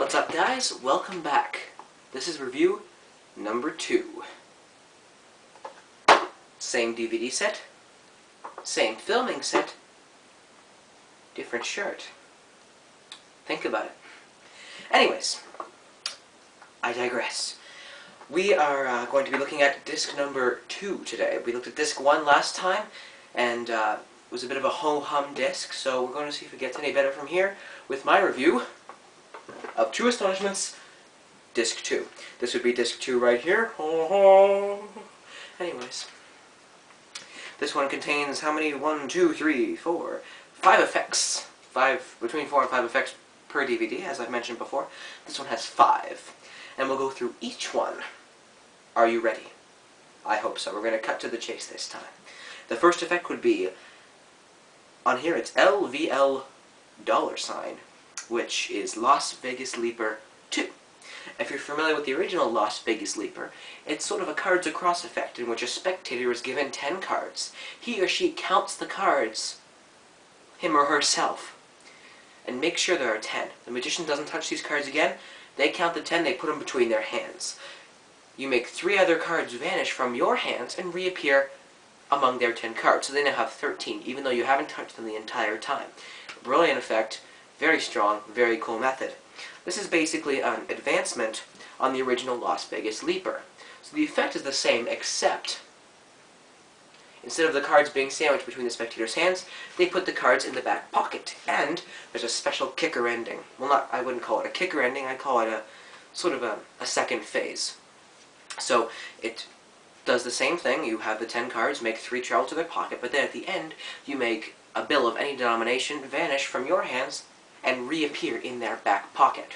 What's up, guys? Welcome back. This is review number 2. Same DVD set, same filming set, different shirt. Think about it. Anyways, I digress. We are going to be looking at disc number 2 today. We looked at disc 1 last time, and it was a bit of a ho-hum disc, so we're going to see if it gets any better from here with my review of True Astonishments, disc 2. This would be disc 2 right here. Anyways, this one contains how many? 1, 2, 3, 4, 5 effects. Between 4 and 5 effects per DVD, as I've mentioned before. This one has 5. And we'll go through each one. Are you ready? I hope so. We're going to cut to the chase this time. The first effect would be, on here it's LVL $, which is Las Vegas Leaper 2. If you're familiar with the original Las Vegas Leaper, it's sort of a cards across effect in which a spectator is given 10 cards. He or she counts the cards, him or herself, and makes sure there are 10. The magician doesn't touch these cards again. They count the 10, they put them between their hands. You make 3 other cards vanish from your hands and reappear among their 10 cards. So they now have 13, even though you haven't touched them the entire time. Brilliant effect, very strong, very cool method. This is basically an advancement on the original Las Vegas Leaper. So the effect is the same, except instead of the cards being sandwiched between the spectator's hands, they put the cards in the back pocket. And there's a special kicker ending. Well, I wouldn't call it a kicker ending, I'd call it a sort of a second phase. So it does the same thing. You have the 10 cards, make 3 travel to their pocket, but then at the end, you make a bill of any denomination vanish from your hands and reappear in their back pocket.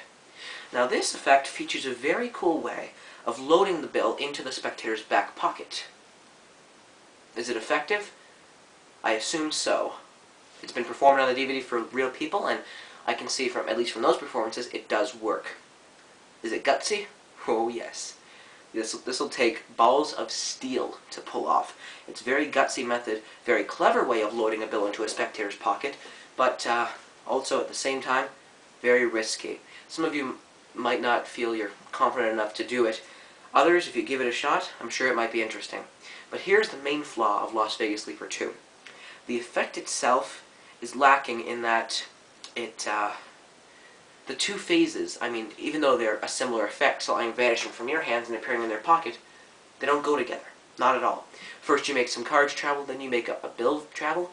Now this effect features a very cool way of loading the bill into the spectator's back pocket. Is it effective? I assume so. It's been performed on the DVD for real people, and I can see from, at least from those performances, it does work. Is it gutsy? Oh yes. This will take balls of steel to pull off. It's a very gutsy method, very clever way of loading a bill into a spectator's pocket, but also at the same time, very risky. Some of you might not feel you're confident enough to do it. Others, if you give it a shot, I'm sure it might be interesting. But here's the main flaw of Las Vegas Leaper 2. The effect itself is lacking in that the 2 phases, I mean, even though they're a similar effect, something vanishing from your hands and appearing in their pocket, they don't go together. Not at all. First you make some cards travel, then you make a bill travel.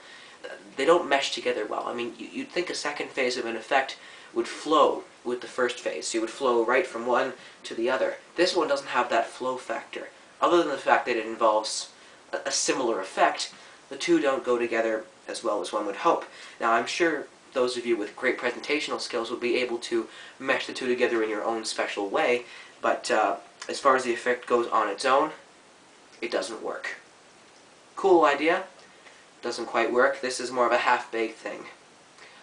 They don't mesh together well. I mean, you'd think a second phase of an effect would flow with the first phase. So you would flow right from one to the other. This one doesn't have that flow factor. Other than the fact that it involves a similar effect, the 2 don't go together as well as one would hope. Now, I'm sure those of you with great presentational skills will be able to mesh the 2 together in your own special way, but as far as the effect goes on its own, it doesn't work. Cool idea. Doesn't quite work. This is more of a half-baked thing.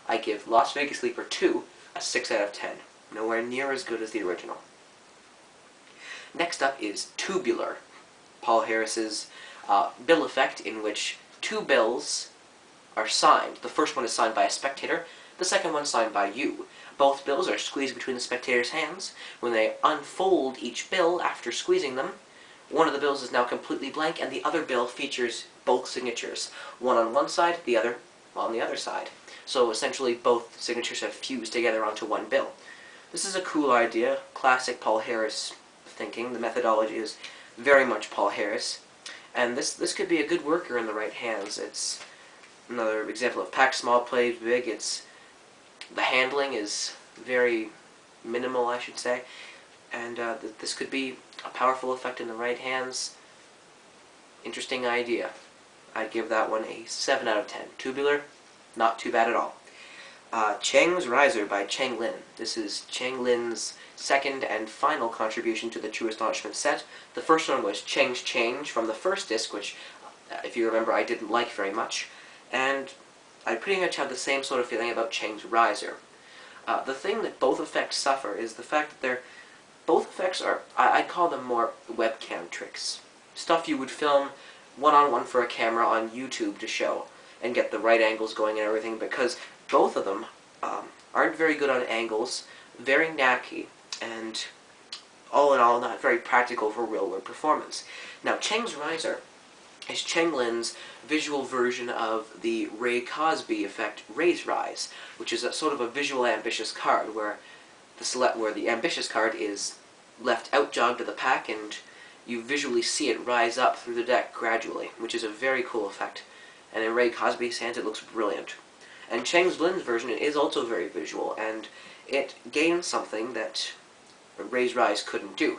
I give Las Vegas Leaper 2 a 6 out of 10. Nowhere near as good as the original. Next up is Tubular, Paul Harris's bill effect in which 2 bills are signed. The first one is signed by a spectator, the second one signed by you. Both bills are squeezed between the spectator's hands. When they unfold each bill after squeezing them, one of the bills is now completely blank, and the other bill features both signatures. One on one side, the other on the other side. So essentially both signatures have fused together onto one bill. This is a cool idea, classic Paul Harris thinking. The methodology is very much Paul Harris. And this could be a good worker in the right hands. It's another example of pack small, play big. The handling is very minimal, I should say. And this could be a powerful effect in the right hands. Interesting idea. I'd give that one a 7 out of 10. Tubular, not too bad at all. Chang's Riser by Chang Lin. This is Chang Lin's second and final contribution to the True Astonishment set. The first one was Chang's Change from the first disc, which, if you remember, I didn't like very much. And I pretty much have the same sort of feeling about Chang's Riser. The thing that both effects suffer is the fact that both effects are, I'd call them more webcam tricks. Stuff you would film one-on-one for a camera on YouTube to show, and get the right angles going and everything, because both of them aren't very good on angles, very knacky, and all in all not very practical for real-world performance. Now, Chang's Riser is Cheng Lin's visual version of the Ray Cosby effect Ray's Rise, which is a sort of a visual ambitious card where the ambitious card is left outjogged to the pack and you visually see it rise up through the deck gradually, which is a very cool effect. And in Ray Cosby's hands it looks brilliant. And Cheng Lin's version is also very visual, and it gains something that Ray's Rise couldn't do.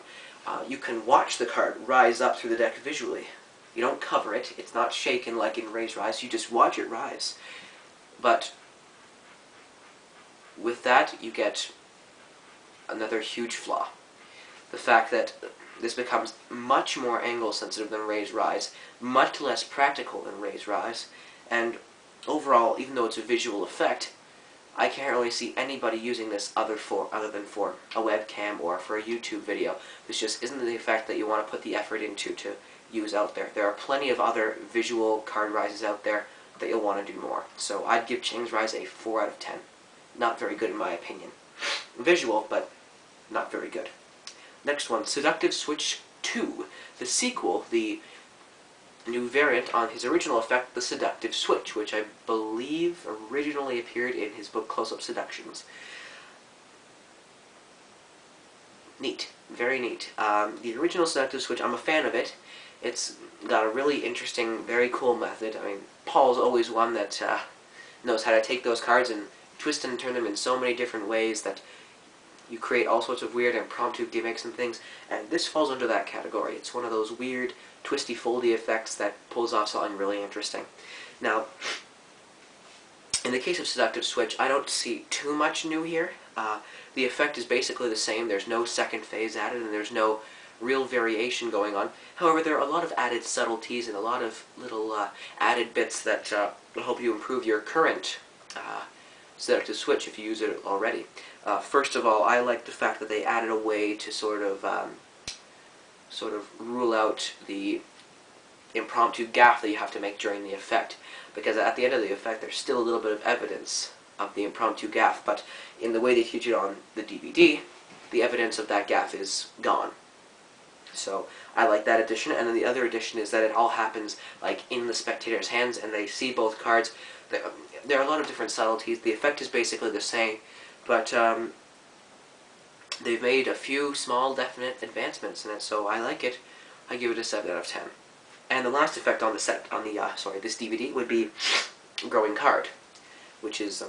You can watch the card rise up through the deck visually. You don't cover it, it's not shaken like in Ray's Rise, you just watch it rise. But with that, you get another huge flaw. The fact that this becomes much more angle sensitive than Ray's Rise, much less practical than Ray's Rise, and overall, even though it's a visual effect, I can't really see anybody using this other than for a webcam or for a YouTube video. This just isn't the effect that you want to put the effort into to use out there. There are plenty of other visual card rises out there that you'll want to do more. So I'd give Chang's Rise a 4 out of 10. Not very good in my opinion. Visual, but not very good. Next one, Seductive Switch 2. The sequel, the new variant on his original effect, the Seductive Switch, which I believe originally appeared in his book Close-Up Seductions. Neat. Very neat. The original Seductive Switch, I'm a fan of it. It's got a really interesting, very cool method. I mean, Paul's always one that knows how to take those cards and twist and turn them in so many different ways that you create all sorts of weird impromptu gimmicks and things, and this falls under that category. It's one of those weird, twisty-foldy effects that pulls off something really interesting. Now, in the case of Seductive Switch, I don't see too much new here. The effect is basically the same. There's no second phase added, and there's no real variation going on. However, there are a lot of added subtleties and a lot of little added bits that will help you improve your current Seductive Switch if you use it already. First of all, I like the fact that they added a way to sort of rule out the impromptu gaffe that you have to make during the effect, because at the end of the effect there's still a little bit of evidence of the impromptu gaffe, but in the way they teach it on the DVD, the evidence of that gaffe is gone. So I like that addition, and then the other addition is that it all happens like in the spectator's hands, and they see both cards. There are a lot of different subtleties. The effect is basically the same, but they've made a few small, definite advancements in it, so I like it. I give it a 7 out of 10. And the last effect on this DVD would be Growing Card, which is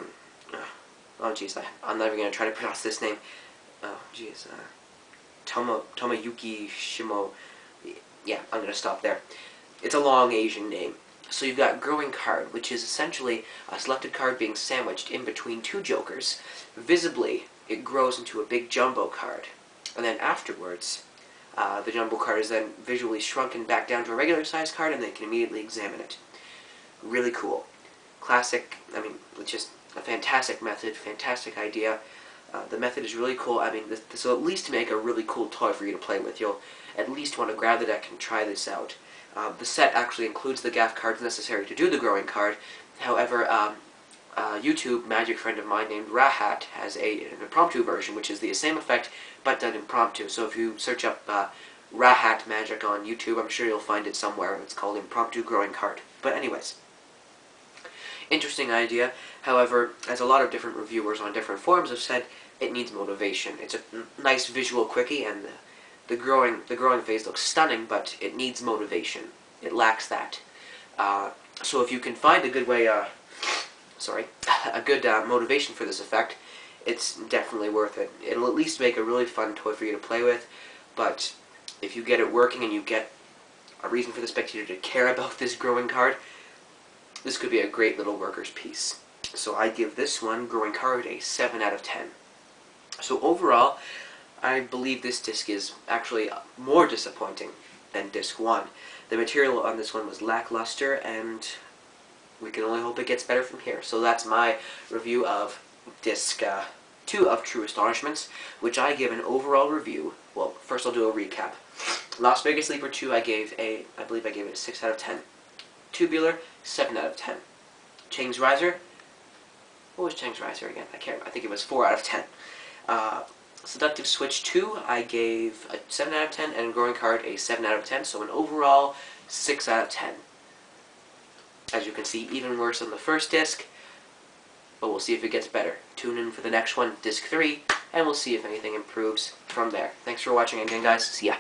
oh geez, I'm not even going to try to pronounce this name. Oh geez, Tomoyuki Shimo. Yeah, I'm going to stop there. It's a long Asian name. So you've got Growing Card, which is essentially a selected card being sandwiched in between two jokers. Visibly, it grows into a big jumbo card. And then afterwards, the jumbo card is then visually shrunken back down to a regular sized card, and they can immediately examine it. Really cool. Classic, I mean, it's just a fantastic method, fantastic idea. The method is really cool. I mean, this will at least make a really cool toy for you to play with. You'll at least want to grab the deck and try this out. The set actually includes the gaff cards necessary to do the Growing Card. However, a YouTube magic friend of mine named Rahat has an impromptu version, which is the same effect, but done impromptu. So if you search up Rahat magic on YouTube, I'm sure you'll find it somewhere. It's called Impromptu Growing Card. But anyways, interesting idea. However, as a lot of different reviewers on different forums have said, it needs motivation. It's a nice visual quickie, and the growing phase looks stunning, but it needs motivation. It lacks that. So if you can find a good way, a good motivation for this effect, it's definitely worth it. It'll at least make a really fun toy for you to play with, but if you get it working and you get a reason for the spectator to care about this Growing Card, this could be a great little worker's piece. So I give this one, Growing Card, a 7 out of 10. So overall, I believe this disc is actually more disappointing than disc 1. The material on this one was lackluster, and we can only hope it gets better from here. So that's my review of disc 2 of True Astonishments, which I give an overall review. Well, first I'll do a recap. Las Vegas Sleeper 2, I believe I gave it a 6 out of 10. Tubular, 7 out of 10. Chang's Riser, what was Chang's Riser again? I think it was 4 out of 10. Seductive Switch 2, I gave a 7 out of 10, and Growing Card a 7 out of 10, so an overall 6 out of 10. As you can see, even worse than the first disc, but we'll see if it gets better. Tune in for the next one, disc 3, and we'll see if anything improves from there. Thanks for watching again, guys. See ya.